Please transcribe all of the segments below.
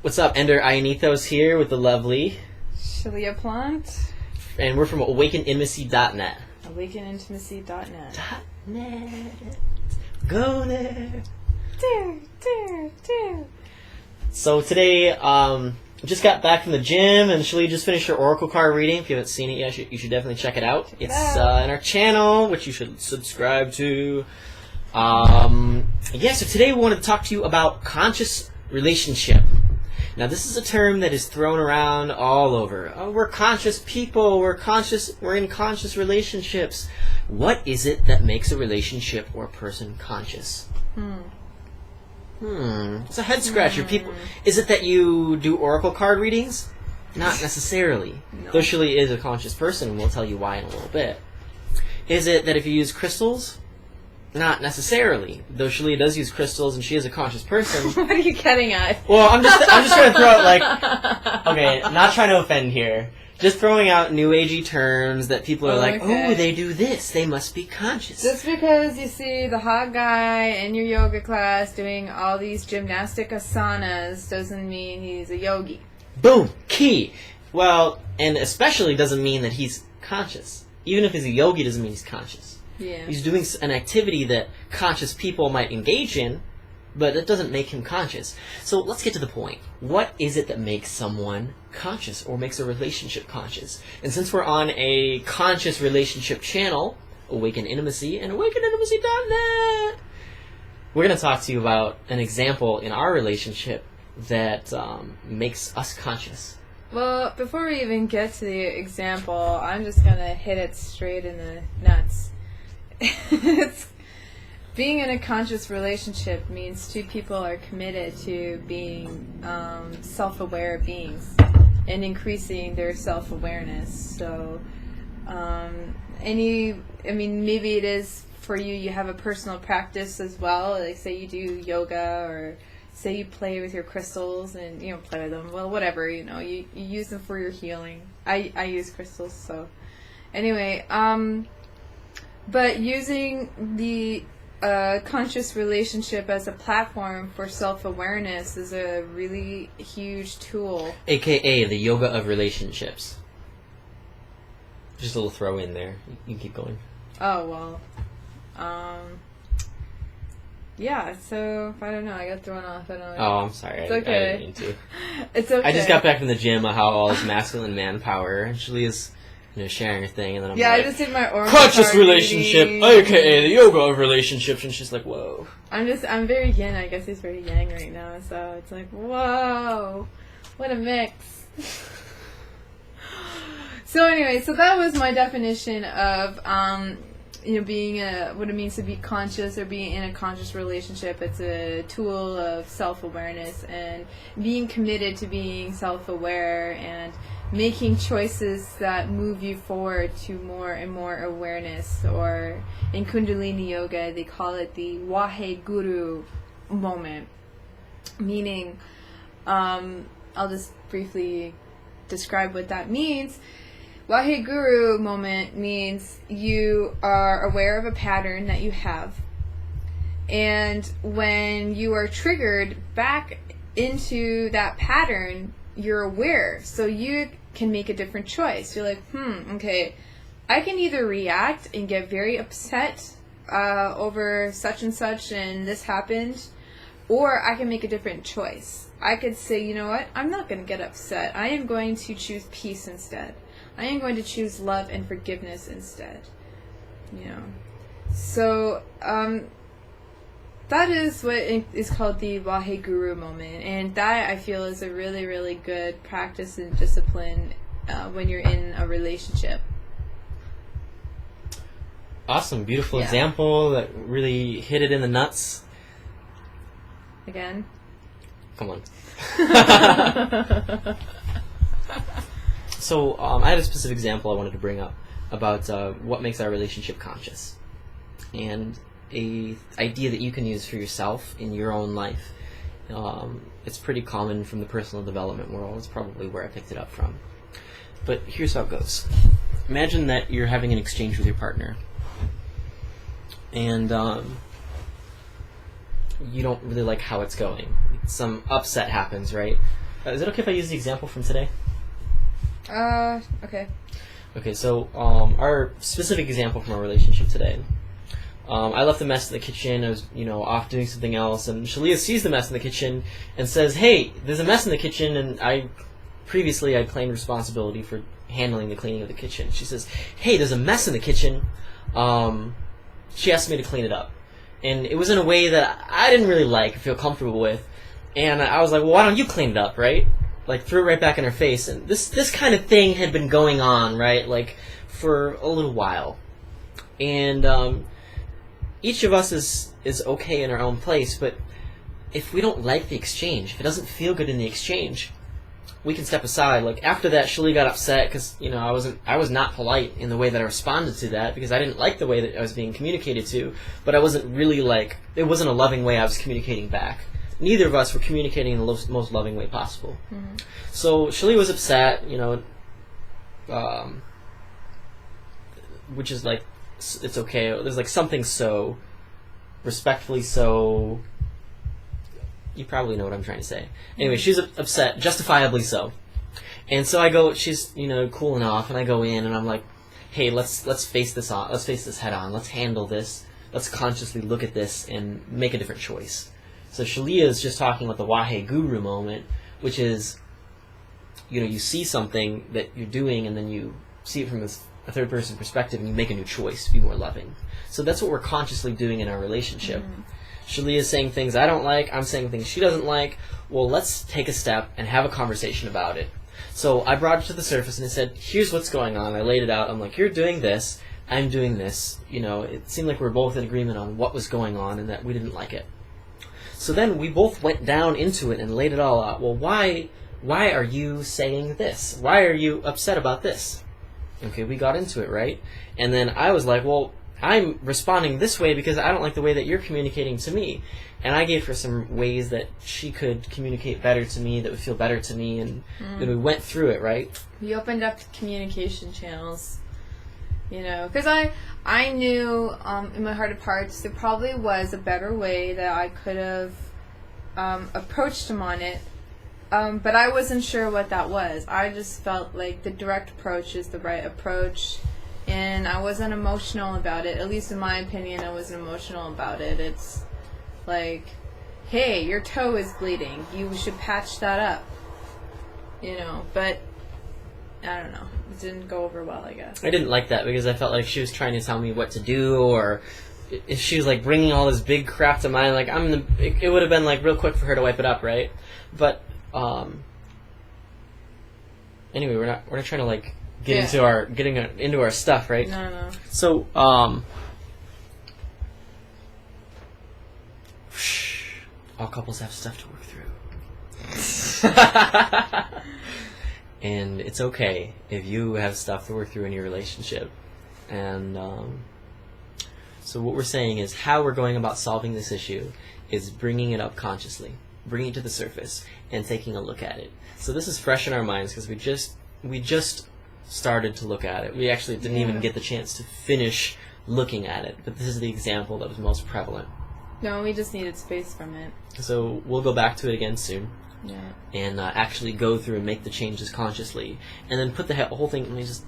What's up, Ender Ionethos here with the lovely Shaleia Plant. And we're from AwakenIntimacy.net. AwakenIntimacy.net. .net. Go there. Do. So today, just got back from the gym, and Shaleia just finished her Oracle card reading. If you haven't seen it yet, you should definitely check it out. It's in our channel, which you should subscribe to. So today we want to talk to you about conscious relationship. Now, this is a term that is thrown around all over. Oh, we're conscious people. We're in conscious relationships. What is it that makes a relationship or a person conscious? It's a head scratcher. People, is it that you do oracle card readings? Not necessarily. No. Though Shaleia is a conscious person, and we'll tell you why in a little bit. Is it that if you use crystals? Not necessarily. Though Shaleia does use crystals, and she is a conscious person. What are you getting at? Well, I'm just trying to throw out, okay, not trying to offend here. Just throwing out new agey terms that people are like, oh, they do this, they must be conscious. Just because you see the hot guy in your yoga class doing all these gymnastic asanas doesn't mean he's a yogi. Boom! Key! Well, and especially doesn't mean that he's conscious. Even if he's a yogi doesn't mean he's conscious. Yeah. He's doing an activity that conscious people might engage in, but it doesn't make him conscious. So let's get to the point. What is it that makes someone conscious or makes a relationship conscious? And since we're on a conscious relationship channel, Awaken Intimacy and AwakenIntimacy.net, we're going to talk to you about an example in our relationship that makes us conscious. Well, before we even get to the example, I'm just going to hit it straight in the nuts. Being in a conscious relationship means two people are committed to being self-aware beings and increasing their self-awareness. So, maybe it is for you. You have a personal practice as well. Like, say you do yoga, or say you play with your crystals and play with them. Well, whatever, you use them for your healing. I use crystals, so anyway. But using the conscious relationship as a platform for self-awareness is a really huge tool. AKA the yoga of relationships. Just a little throw in there. You can keep going. Oh, well. Yeah, so, I don't know. I got thrown off. I'm sorry. It's okay. I didn't mean to. It's okay. I just got back from the gym on how all this masculine manpower actually is... sharing her thing, and then I'm like, I just did my oracle conscious card relationship, reading. aka the yoga of relationships, and she's like, whoa. I'm very yin. I guess he's very yang right now, so it's like, whoa, what a mix. So anyway, so that was my definition of being what it means to be conscious or being in a conscious relationship. It's a tool of self-awareness and being committed to being self-aware and making choices that move you forward to more and more awareness. Or in Kundalini Yoga, they call it the Waheguru moment. Meaning, I'll just briefly describe what that means. Waheguru moment means you are aware of a pattern that you have. And when you are triggered back into that pattern, you're aware. So you can make a different choice. You're like, okay, I can either react and get very upset over such and such and this happened, or I can make a different choice. I could say, you know what, I'm not going to get upset. I am going to choose peace instead. I am going to choose love and forgiveness instead. So that is what is called the Waheguru moment, and that I feel is a really, really good practice and discipline when you're in a relationship. Awesome, beautiful example that really hit it in the nuts. Again? Come on. So I had a specific example I wanted to bring up about what makes our relationship conscious, and a idea that you can use for yourself in your own life. It's pretty common from the personal development world. It's probably where I picked it up from. But here's how it goes. Imagine that you're having an exchange with your partner, and you don't really like how it's going. Some upset happens, right? Is it okay if I use the example from today? Okay. Okay, so our specific example from our relationship today. I left the mess in the kitchen. I was, off doing something else, and Shaleia sees the mess in the kitchen and says, "Hey, there's a mess in the kitchen." And previously I claimed responsibility for handling the cleaning of the kitchen. She says, "Hey, there's a mess in the kitchen." She asked me to clean it up, and it was in a way that I didn't really like or feel comfortable with. And I was like, "Well, why don't you clean it up, right?" Like, threw it right back in her face. And this kind of thing had been going on, right, like, for a little while. And each of us is okay in our own place, but if we don't like the exchange, if it doesn't feel good in the exchange, we can step aside. Like, after that, Shaleia got upset because, I was not polite in the way that I responded to that, because I didn't like the way that I was being communicated to, but I wasn't really, it wasn't a loving way I was communicating back. Neither of us were communicating in the most loving way possible. Mm-hmm. So Shaleia was upset, which is like, it's okay. There's like something so respectfully so. You probably know what I'm trying to say. Anyway, she's upset, justifiably so. And so I go. She's cooling off, and I go in, and I'm like, "Hey, let's face this on. Let's face this head on. Let's handle this. Let's consciously look at this and make a different choice." So Shaleia is just talking about the Wahe Guru moment, which is, you see something that you're doing, and then you see it from a third-person perspective, and you make a new choice to be more loving. So that's what we're consciously doing in our relationship. Mm-hmm. Shaleia is saying things I don't like, I'm saying things she doesn't like. Well, let's take a step and have a conversation about it. So I brought it to the surface, and I said, here's what's going on. I laid it out. I'm like, you're doing this, I'm doing this. It seemed like we were both in agreement on what was going on and that we didn't like it. So then we both went down into it and laid it all out. Well, why are you saying this? Why are you upset about this? Okay, we got into it, right? And then I was like, well, I'm responding this way because I don't like the way that you're communicating to me. And I gave her some ways that she could communicate better to me, that would feel better to me, and then we went through it, right? We opened up communication channels, because I knew in my heart of hearts there probably was a better way that I could have approached him on it, but I wasn't sure what that was. I just felt like the direct approach is the right approach, and I wasn't emotional about it. At least in my opinion, I wasn't emotional about it. It's like, hey, your toe is bleeding. You should patch that up. But I don't know. It didn't go over well, I guess. I didn't like that because I felt like she was trying to tell me what to do, or if she was like bringing all this big crap to mind, like it would have been like real quick for her to wipe it up, right? But anyway, we're not trying to like get into our stuff, right? No. So all couples have stuff to work through. And it's okay if you have stuff to work through in your relationship. And so what we're saying is how we're going about solving this issue is bringing it up consciously, bringing it to the surface, and taking a look at it. So this is fresh in our minds because we just started to look at it. We actually didn't even get the chance to finish looking at it, but this is the example that was most prevalent. No, we just needed space from it. So we'll go back to it again soon. Yeah. And actually go through and make the changes consciously, and then put the whole thing. Let me just,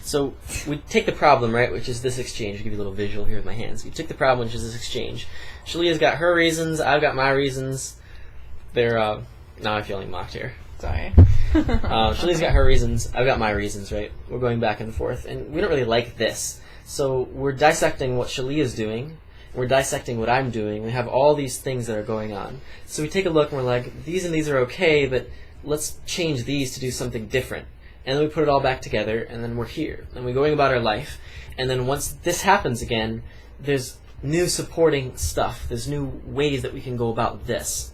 So we take the problem, right, which is this exchange. I'll give you a little visual here with my hands. We took the problem, which is this exchange. Shaleia's got her reasons. I've got my reasons. They're now I'm feeling mocked here. Sorry. Shaleia's got her reasons. I've got my reasons, right? We're going back and forth, and we don't really like this. So we're dissecting what Shaleia's doing. We're dissecting what I'm doing. We have all these things that are going on. So we take a look and we're like, these and these are okay, but let's change these to do something different. And then we put it all back together, and then we're here. And we're going about our life. And then once this happens again, there's new supporting stuff. There's new ways that we can go about this.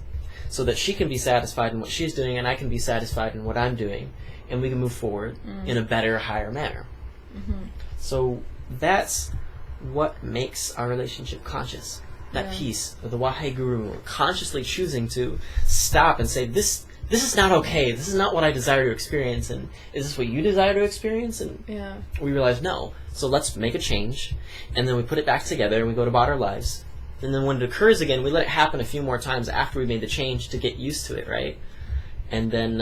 So that she can be satisfied in what she's doing, and I can be satisfied in what I'm doing. And we can move forward in a better, higher manner. Mm-hmm. So that's what makes our relationship conscious. That piece of the Wahe Guru, consciously choosing to stop and say, this is not okay. This is not what I desire to experience. And is this what you desire to experience? And we realize no. So let's make a change. And then we put it back together and we go about our lives. And then when it occurs again, we let it happen a few more times after we made the change to get used to it, right? and then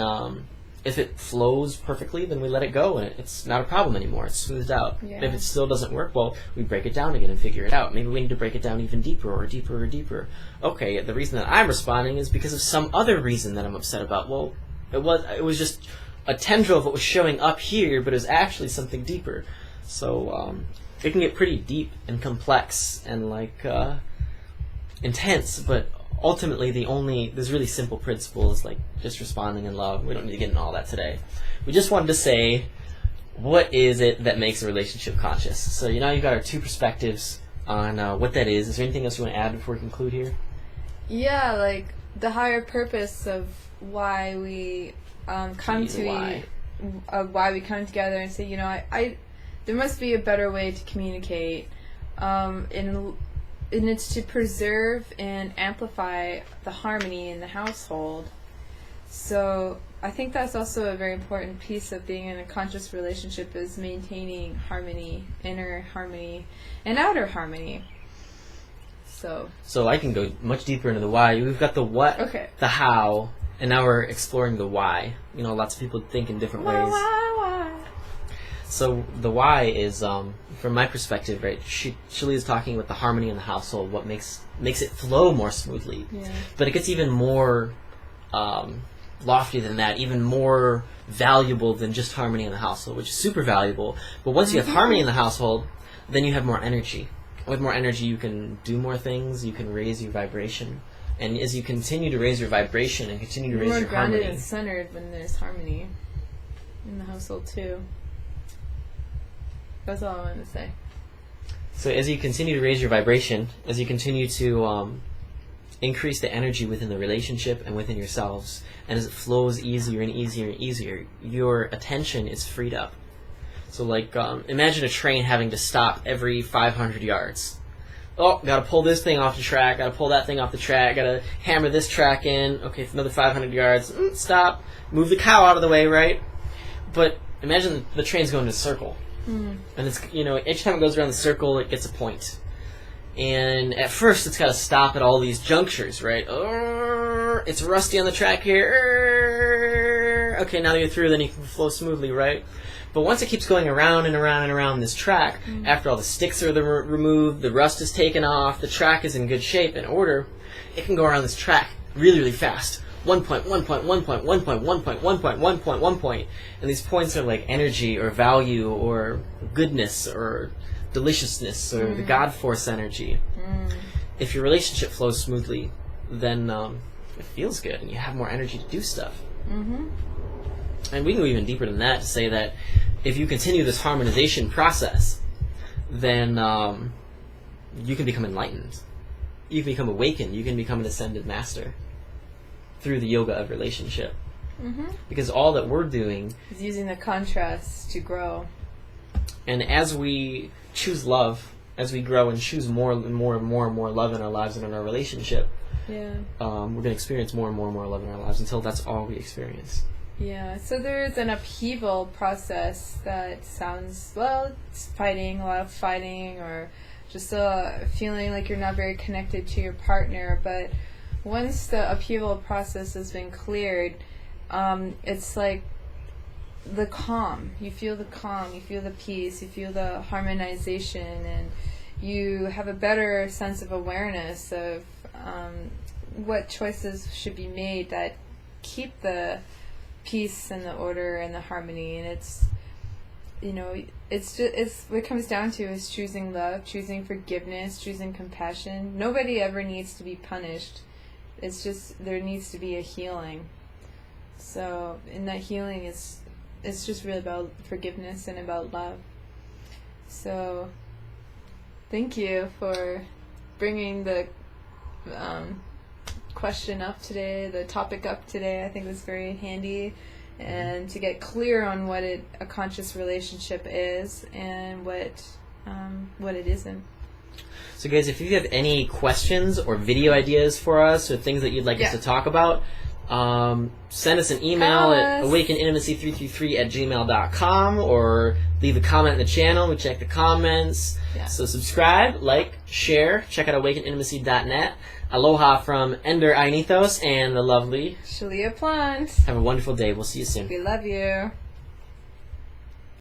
if it flows perfectly, then we let it go, and it's not a problem anymore. It's smoothed out. Yeah. If it still doesn't work, well, we break it down again and figure it out. Maybe we need to break it down even deeper or deeper or deeper. Okay, the reason that I'm responding is because of some other reason that I'm upset about. Well, it was just a tendril of what was showing up here, but it was actually something deeper. So it can get pretty deep and complex and intense, but ultimately this really simple principle is just responding in love. We don't need to get into all that today. We just wanted to say, what is it that makes a relationship conscious? So you've got our two perspectives on what that is. Is there anything else you want to add before we conclude here? Yeah, the higher purpose of why we come why we come together and say, I there must be a better way to communicate, and it's to preserve and amplify the harmony in the household. So I think that's also a very important piece of being in a conscious relationship, is maintaining harmony, inner harmony and outer harmony. So I can go much deeper into the why. We've got the what, okay, the how, and now we're exploring the why. Lots of people think in different ways. Why? So the why is, from my perspective, right? Shaleia is talking about the harmony in the household, what makes it flow more smoothly. Yeah. But it gets even more lofty than that, even more valuable than just harmony in the household, which is super valuable. But once you have harmony in the household, then you have more energy. With more energy, you can do more things. You can raise your vibration, and as you continue to raise your vibration and continue to raise your harmony, more grounded and centered when there's harmony in the household too. That's all I wanted to say. So as you continue to raise your vibration, as you continue to increase the energy within the relationship and within yourselves, and as it flows easier and easier and easier, your attention is freed up. So imagine a train having to stop every 500 yards. Oh, gotta pull this thing off the track, gotta pull that thing off the track, gotta hammer this track in. Okay, for another 500 yards, stop, move the cow out of the way, right? But imagine the train's going in a circle. And it's each time it goes around the circle, it gets a point. And at first, it's got to stop at all these junctures, right? It's rusty on the track here. Okay, now that you're through, then you can flow smoothly, right? But once it keeps going around and around and around this track, after all the sticks are removed, the rust is taken off, the track is in good shape and order, it can go around this track really, really fast. 1 point, 1 point, 1 point, 1 point, 1 point, 1 point, 1 point, 1 point. And these points are like energy or value or goodness or deliciousness or the God force energy. If your relationship flows smoothly, then it feels good and you have more energy to do stuff. And we can go even deeper than that to say that if you continue this harmonization process, then you can become enlightened. You can become awakened. You can become an ascended master through the yoga of relationship. Because all that we're doing is using the contrast to grow. And as we choose love, as we grow and choose more and more and more and more love in our lives and in our relationship, we're going to experience more and more and more love in our lives until that's all we experience. Yeah, so there's an upheaval process that sounds, it's fighting, a lot of fighting, or just feeling like you're not very connected to your partner. But once the upheaval process has been cleared, it's like the calm. You feel the calm, you feel the peace, you feel the harmonization, and you have a better sense of awareness of what choices should be made that keep the peace and the order and the harmony. And it's what it comes down to is choosing love, choosing forgiveness, choosing compassion. Nobody ever needs to be punished. It's just there needs to be a healing. So in that healing, it's just really about forgiveness and about love. So thank you for bringing the question up today, the topic up today. I think it was very handy, and to get clear on what a conscious relationship is and what it isn't. So guys, if you have any questions or video ideas for us or things that you'd like us to talk about, Send us an email at awakenintimacy333@gmail.com or leave a comment in the channel. We check the comments. Yeah. So subscribe, like, share. Check out awakenintimacy.net. Aloha from Ender Ainithos and the lovely Shaleia Plant. Have a wonderful day. We'll see you soon. We love you.